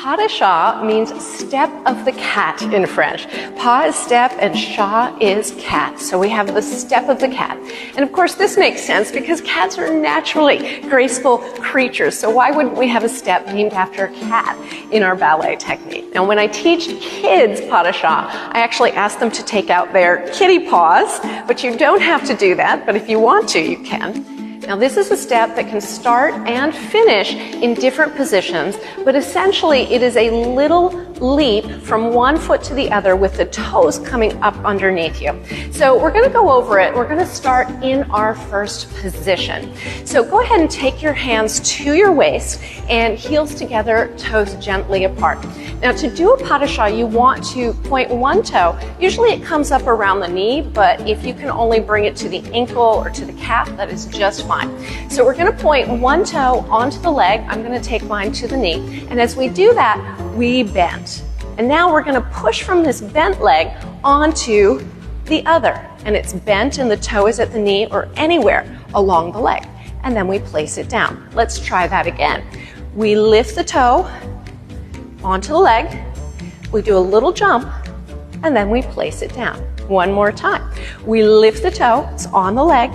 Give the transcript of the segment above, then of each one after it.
Pas de chat means step of the cat in French. Pas is step and chat is cat. So we have the step of the cat. And of course this makes sense because cats are naturally graceful creatures. So why wouldn't we have a step named after a cat in our ballet technique? Now when I teach kids pas de chat, I actually ask them to take out their kitty paws, but you don't have to do that, but if you want to, you can. Now this is a step that can start and finish in different positions, but essentially it is a little leap from one foot to the other with the toes coming up underneath you. So we're going to go over it. We're going to start in our first position. So go ahead and take your hands to your waist and heels together, toes gently apart. Now to do a pas de chat, you want to point one toe. Usually it comes up around the knee, but if you can only bring it to the ankle or to the calf, that is just fine. So we're going to point one toe onto the leg. I'm going to take mine to the knee. And as we do that, we bend. And now we're going to push from this bent leg onto the other. And it's bent and the toe is at the knee or anywhere along the leg. And then we place it down. Let's try that again. We lift the toe onto the leg. We do a little jump and then we place it down. One more time. We lift the toe, it's on the leg,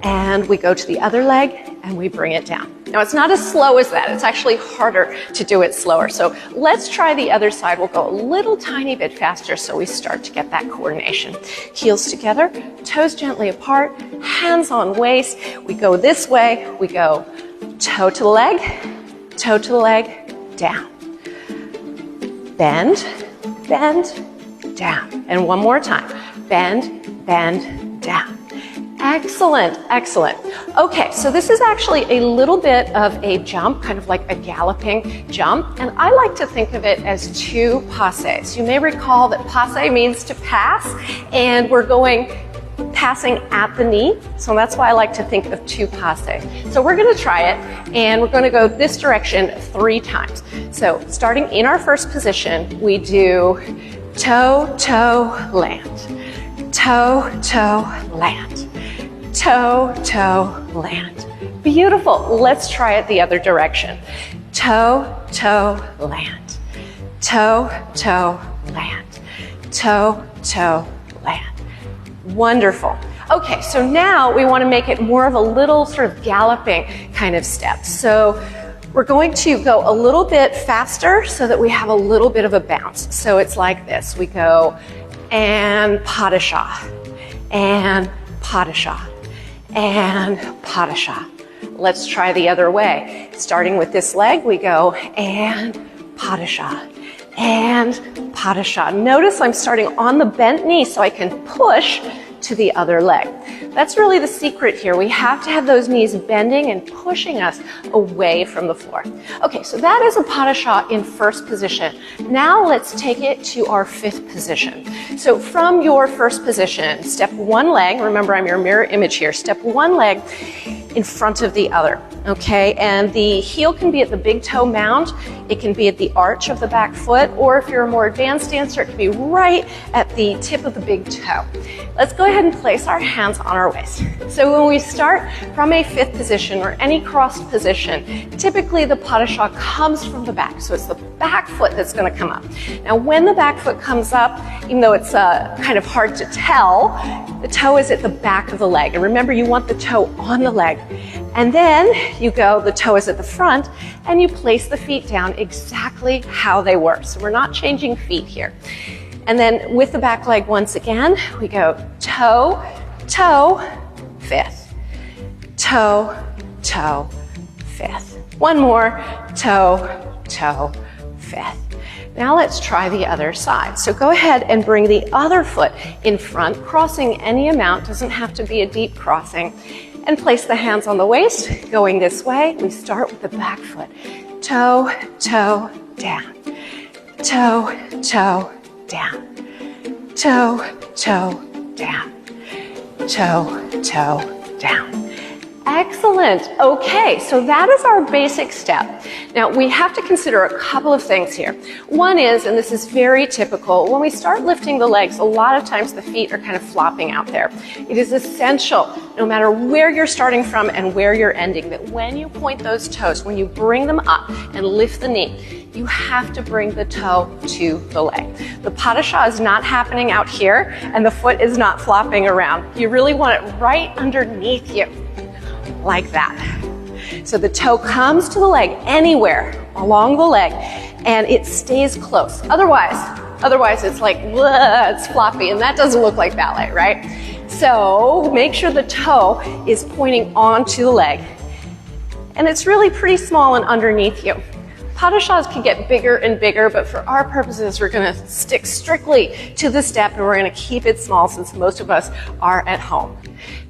and we go to the other leg and we bring it down. Now it's not as slow as that, it's actually harder to do it slower. So let's try the other side. We'll go a little tiny bit faster so we start to get that coordination. Heels together, toes gently apart, hands on waist. We go this way, we go toe to the leg, down. Bend, bend, down. And one more time, bend, bend, down. Excellent, excellent. Okay, so this is actually a little bit of a jump, kind of like a galloping jump, and I like to think of it as two passes. You may recall that passe means to pass, and we're passing at the knee, so that's why I like to think of two passes. So we're going to try it, and we're going to go this direction 3 times. So starting in our first position, we do toe, toe, land, toe, toe, land, toe, toe, land. Beautiful. Let's try it the other direction. Toe, toe, land, toe, toe, land, toe, toe, land. Wonderful. Okay, so now we want to make it more of a little sort of galloping kind of step. So we're going to go a little bit faster so that we have a little bit of a bounce. So it's like this. We go and pas de chat, and pas de chat, and pas de chat. Let's try the other way. Starting with this leg, we go and pas de chat, and pas de chat. Notice I'm starting on the bent knee so I can push to the other leg. That's really the secret here. We have to have those knees bending and pushing us away from the floor. Okay, so that is a pas de chat in first position. Now let's take it to our 5th position. So from your first position, step one leg, remember I'm your mirror image here, step one leg in front of the other, okay? And the heel can be at the big toe mound, it can be at the arch of the back foot, or if you're a more advanced dancer, it can be right at the tip of the big toe. Let's go ahead and place our hands on our waist. So when we start from a 5th position or any crossed position, typically the pas de chat comes from the back. So it's the back foot that's going to come up. Now when the back foot comes up, even though it's kind of hard to tell, the toe is at the back of the leg. And remember, you want the toe on the leg. And then you go, the toe is at the front, and you place the feet down exactly how they were. So we're not changing feet here. And then with the back leg once again, we go toe, toe, 5th, toe, toe, 5th. One more, toe, toe, 5th. Now let's try the other side. So go ahead and bring the other foot in front, crossing any amount, doesn't have to be a deep crossing, and place the hands on the waist, going this way. We start with the back foot. Toe, toe, down, toe, toe, down, toe, toe, down, toe, toe, down. Excellent. Okay, so that is our basic step. Now we have to consider a couple of things here. One is, and this is very typical, when we start lifting the legs, a lot of times the feet are kind of flopping out there. It is essential, no matter where you're starting from and where you're ending, that when you point those toes, when you bring them up and lift the knee, you have to bring the toe to the leg. The pas de chat is not happening out here, and the foot is not flopping around. You really want it right underneath you, like that. So the toe comes to the leg anywhere along the leg, and it stays close. Otherwise it's like, it's floppy, and that doesn't look like ballet, right? So make sure the toe is pointing onto the leg, and it's really pretty small and underneath you. Pas de chats can get bigger and bigger, but for our purposes, we're gonna stick strictly to the step, and we're gonna keep it small since most of us are at home.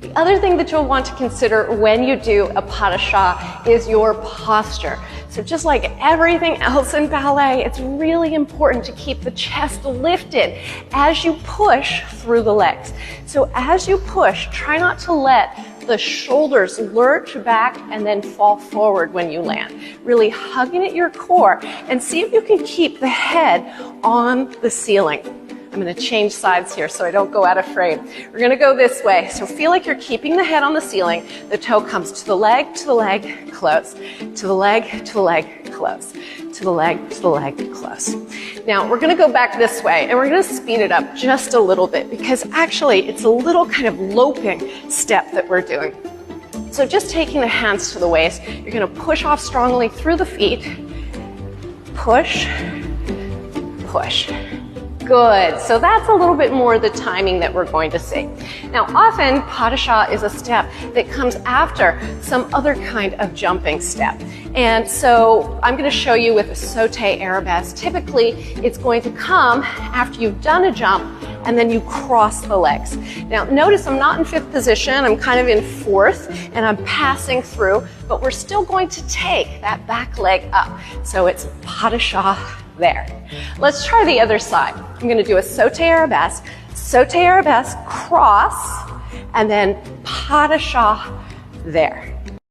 The other thing that you'll want to consider when you do a pas de chat is your posture. So just like everything else in ballet, it's really important to keep the chest lifted as you push through the legs. So as you push, try not to let the shoulders lurch back and then fall forward when you land. Really hugging at your core, and see if you can keep the head on the ceiling. I'm going to change sides here so I don't go out of frame. We're going to go this way. So feel like you're keeping the head on the ceiling. The toe comes to the leg, close. To the leg, close. To the leg, close. Now we're going to go back this way, and we're going to speed it up just a little bit, because actually it's a little kind of loping step that we're doing. So just taking the hands to the waist, you're going to push off strongly through the feet. Push, push. Good. So that's a little bit more the timing that we're going to see. Now, often pas de chat is a step that comes after some other kind of jumping step. And so I'm going to show you with a sauté arabesque. Typically, it's going to come after you've done a jump and then you cross the legs. Now, notice I'm not in fifth position. I'm kind of in fourth, and I'm passing through, but we're still going to take that back leg up. So it's pas de chat there. Let's try the other side. I'm going to do a sauté arabesque, cross, and then pas de chat there.